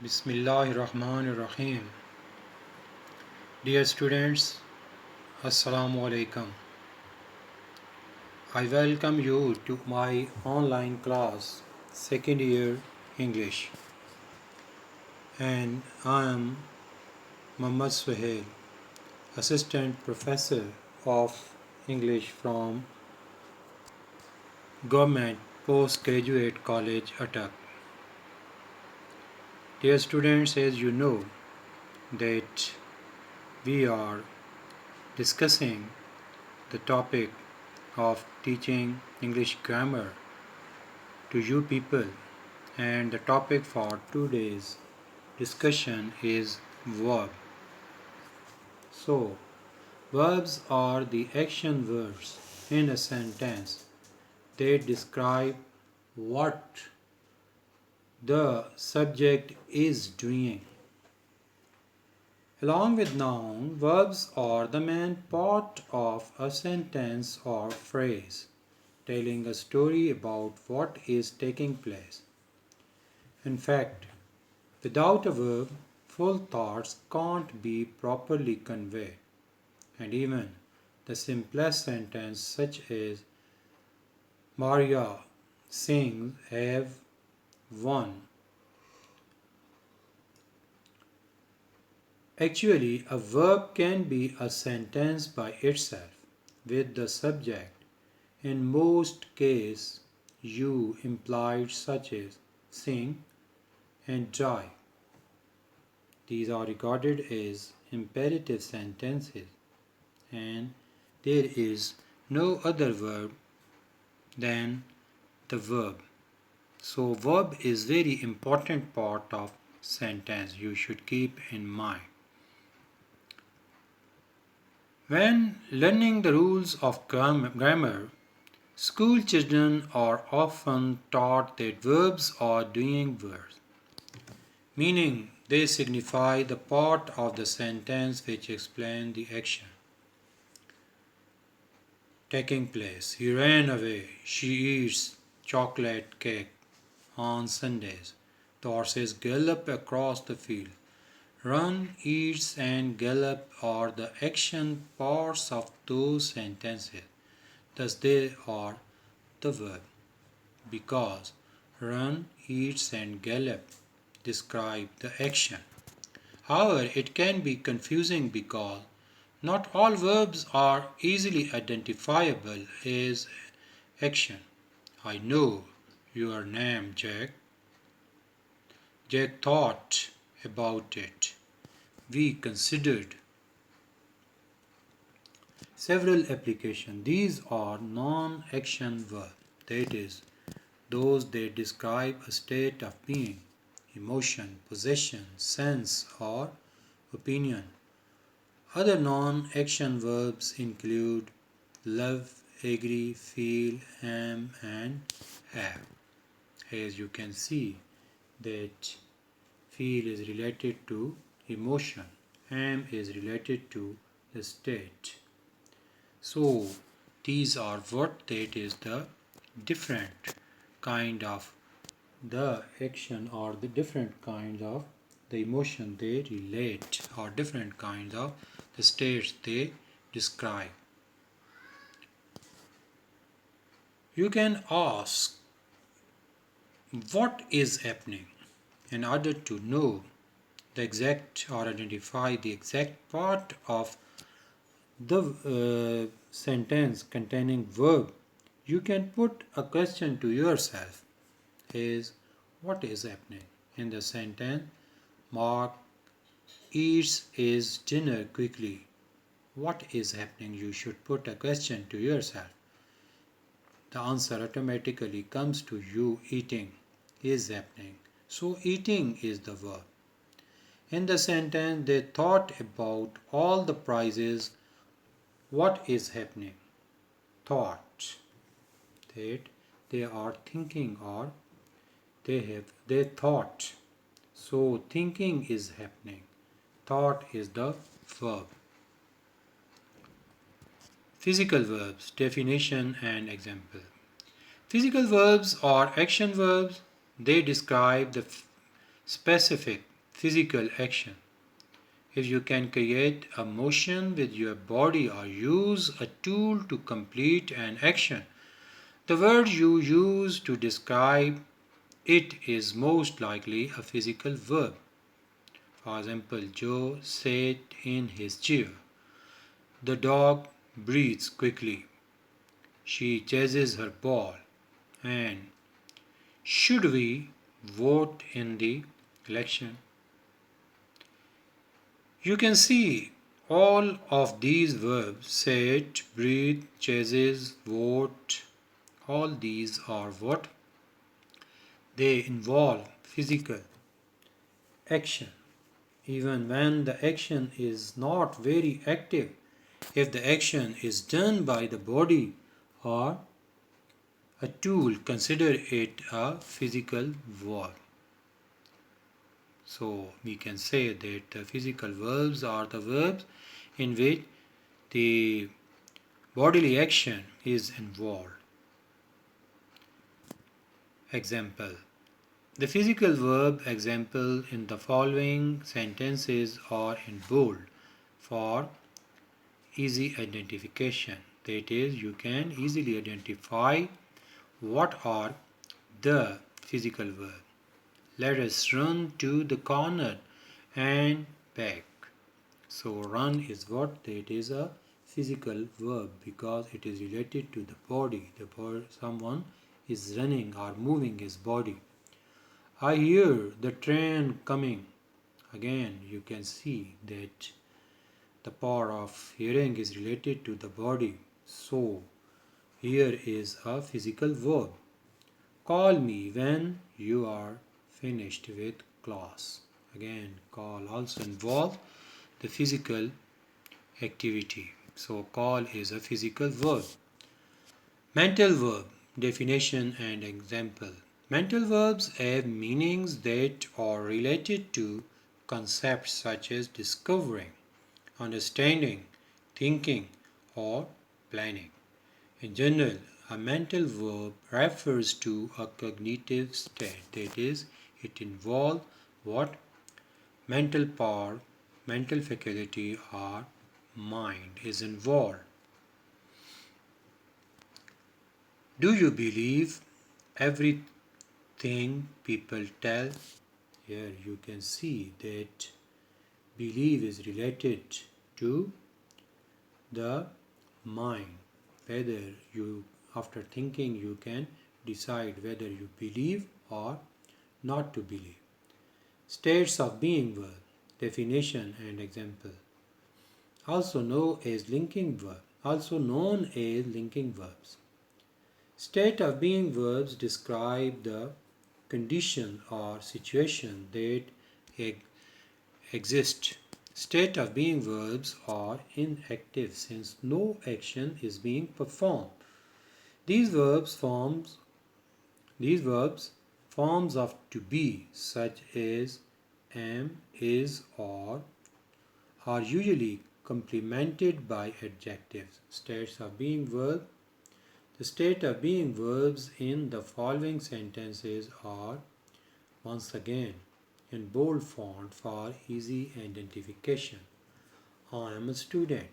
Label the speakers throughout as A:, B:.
A: Bismillahirrahmanirrahim. Dear students, Assalamu alaikum. I welcome you to my online class, second year English. And I am Muhammad Suhail, Assistant Professor of English from Government Postgraduate College, Attak. Dear students, as you know that we are discussing the topic of teaching English grammar to you people, and the topic for today's discussion is verb. So, verbs are the action verbs in a sentence. They describe what the subject is doing. Along with noun, verbs are the main part of a sentence or phrase, telling a story about what is taking place. In fact, without a verb, full thoughts can't be properly conveyed, and even the simplest sentence such as Maria sings have one. Actually, a verb can be a sentence by itself with the subject. In most cases, you implied such as sing and drive. These are regarded as imperative sentences, and there is no other verb than the verb. So verb is very important part of sentence you should keep in mind. When learning the rules of grammar, school children are often taught that verbs are doing verbs, meaning they signify the part of the sentence which explains the action taking place. He ran away. She eats chocolate cake on Sundays. The horses gallop across the field. Run, eats, and gallop are the action parts of those sentences. Thus, they are the verb. Because run, eats, and gallop describe the action. However, it can be confusing because not all verbs are easily identifiable as action. I know your name, Jack. Jack thought about it. We considered several applications. These are non-action verbs, that is, those that describe a state of being, emotion, possession, sense, or opinion. Other non-action verbs include love, agree, feel, am, and have. As you can see that feel is related to emotion, am is related to the state. So these are what that is the different kind of the action or the different kinds of the emotion they relate or different kinds of the states they describe. You can ask what is happening in order to know the exact or identify the exact part of the sentence containing verb. You can put a question to yourself is what is happening in the sentence. Mark eats his dinner quickly. What is happening? You should put a question to yourself. The answer automatically comes to you. Eating is happening. So eating is the verb. In the sentence, they thought about all the prizes. What is happening? Thought. That they are thinking or they thought. So thinking is happening. Thought is the verb. Physical verbs, definition and example. Physical verbs are action verbs. They describe the specific physical action. If you can create a motion with your body or use a tool to complete an action, the word you use to describe it is most likely a physical verb. For example, Joe sat in his chair. The dog breathes quickly. She chases her ball. And should we vote in the election? You can see all of these verbs, sat, breathe, chases, vote, all these are what? They involve physical action. Even when the action is not very active, if the action is done by the body or a tool, consider it a physical verb. So we can say that the physical verbs are the verbs in which the bodily action is involved. Example. The physical verb example in the following sentences are in bold for easy identification. That is, you can easily identify what are the physical verbs. Let us run to the corner and back. So run is what? That is a physical verb because it is related to the body. Someone is running or moving his body. I hear the train coming. Again, you can see that the power of hearing is related to the body. So here is a physical verb. Call me when you are finished with class. Again, call also involves the physical activity. So call is a physical verb. Mental verb definition and example. Mental verbs have meanings that are related to concepts such as discovering, understanding, thinking, or planning. In general, a mental verb refers to a cognitive state, that is, it involves what? Mental power, mental faculty, or mind is involved. Do you believe everything people tell? Here you can see that belief is related to the mind. Whether you, after thinking, you can decide whether you believe or not to believe. States of being verb, definition and example. Also known as linking verbs. State of being verbs describe the condition or situation that exist. State of being verbs are inactive since no action is being performed. These verbs forms of to be such as am, is, or are usually complemented by adjectives. States of being verb. The state of being verbs in the following sentences are once again in bold font for easy identification. I am a student.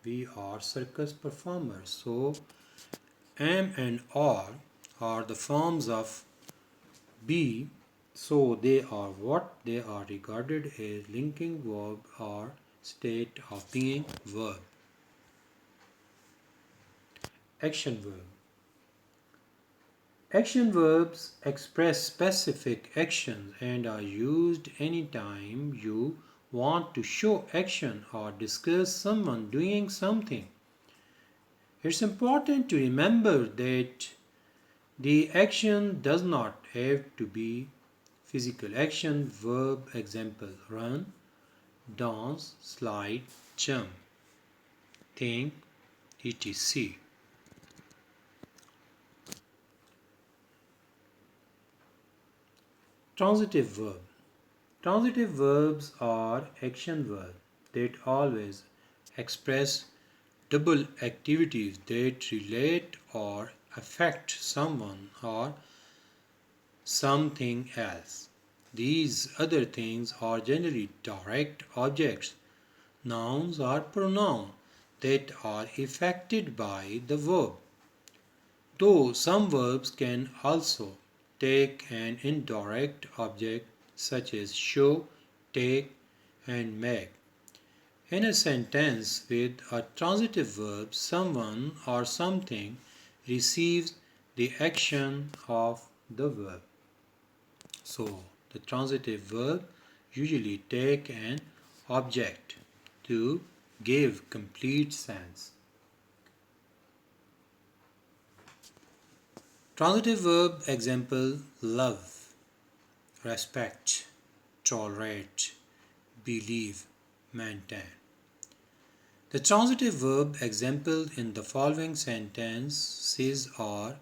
A: We are circus performers. So am and are the forms of be. So they are what? They are regarded as linking verb or state of being verb. Action verb. Action verbs express specific actions and are used anytime you want to show action or discuss someone doing something. It's important to remember that the action does not have to be physical action. Verb example: run, dance, slide, jump, think, etc. Transitive verb. Transitive verbs are action verbs that always express double activities that relate or affect someone or something else. These other things are generally direct objects. Nouns are pronouns that are affected by the verb, though some verbs can also take an indirect object such as show, take, and make. In a sentence with a transitive verb, someone or something receives the action of the verb. So, the transitive verb usually take an object to give complete sense. Transitive verb example: love, respect, tolerate, believe, maintain. The transitive verb example in the following sentences are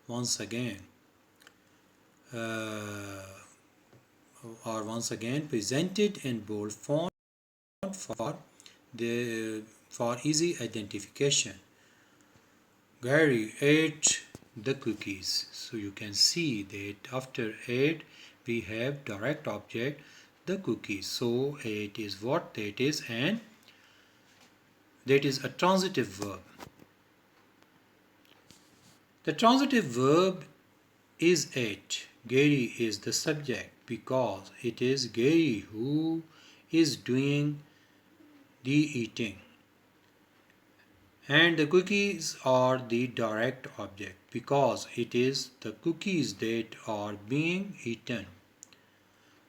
A: once again presented in bold font for easy identification. Gary ate the cookies. So you can see that after ate we have direct object the cookies. So it is what that is, and that is a transitive verb. The transitive verb is ate. Gary is the subject because it is Gary who is doing the eating. And the cookies are the direct object because it is the cookies that are being eaten.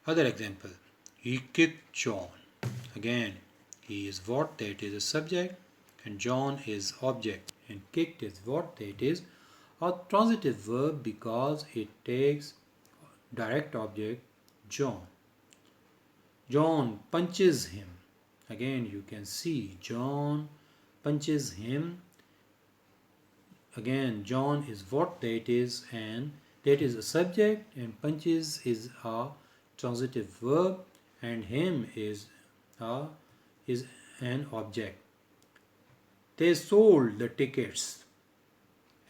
A: Other example: he kicked John. Again, he is what that is a subject and John is object, and kicked is what that is a transitive verb because it takes direct object John. John punches him. Again, you can see John punches him. Again, John is what that is, and that is a subject, and punches is a transitive verb, and him is an object. They sold the tickets.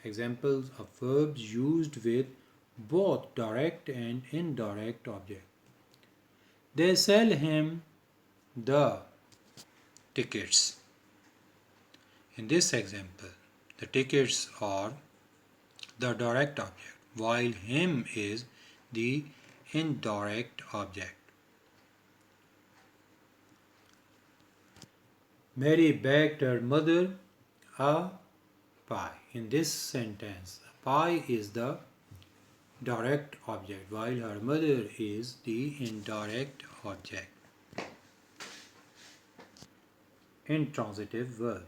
A: Examples of verbs used with both direct and indirect object. They sell him the tickets. In this example, the tickets are the direct object, while him is the indirect object. Mary baked her mother a pie. In this sentence, pie is the direct object, while her mother is the indirect object. Intransitive verb.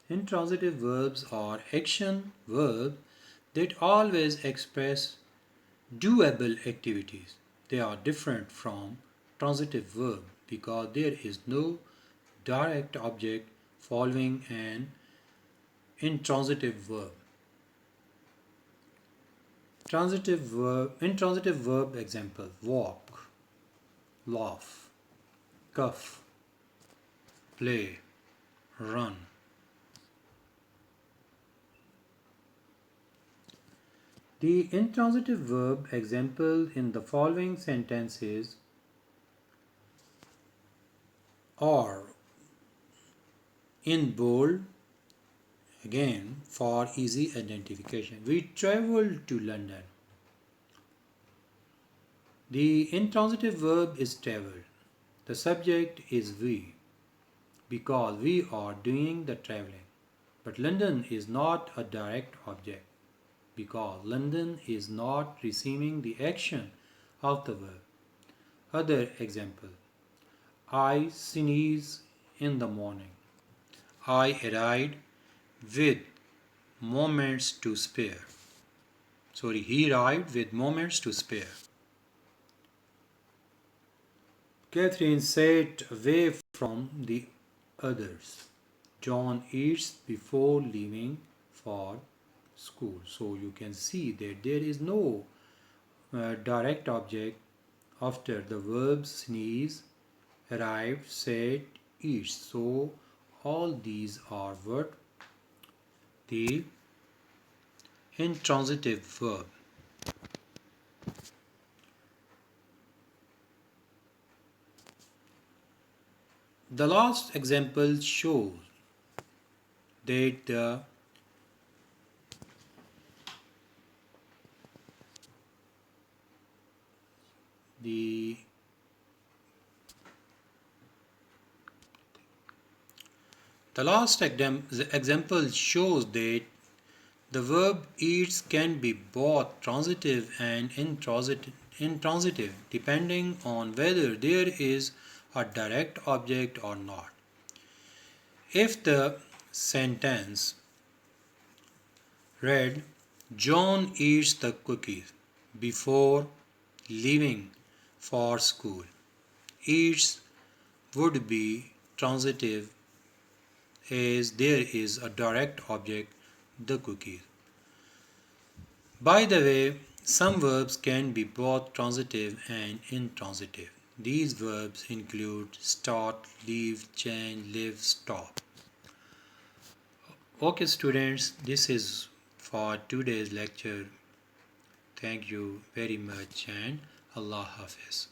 A: Intransitive verbs are action verbs that always express doable activities. They are different from transitive verb because there is no direct object following an intransitive verb. Intransitive verb example: walk, laugh, cough, play, run. The intransitive verb example in the following sentences are in bold, again for easy identification. We traveled to London. The intransitive verb is traveled. The subject is we because we are doing the traveling. But London is not a direct object because London is not receiving the action of the verb. Other example: I sneeze in the morning. I arrived with moments to spare. He arrived with moments to spare. Catherine sat away from the others. John eats before leaving for school. So you can see that there is no direct object after the verbs sneeze, arrived, sat, eats. So all these are what? The intransitive verb. The last example shows that the the last example shows that the verb eats can be both transitive and intransitive depending on whether there is a direct object or not. If the sentence read, John eats the cookies before leaving for school, eats would be transitive as there is a direct object, the cookies. By the way, some verbs can be both transitive and intransitive. These verbs include start, leave, change, live, stop. Okay, students, this is for today's lecture. Thank you very much and Allah Hafiz.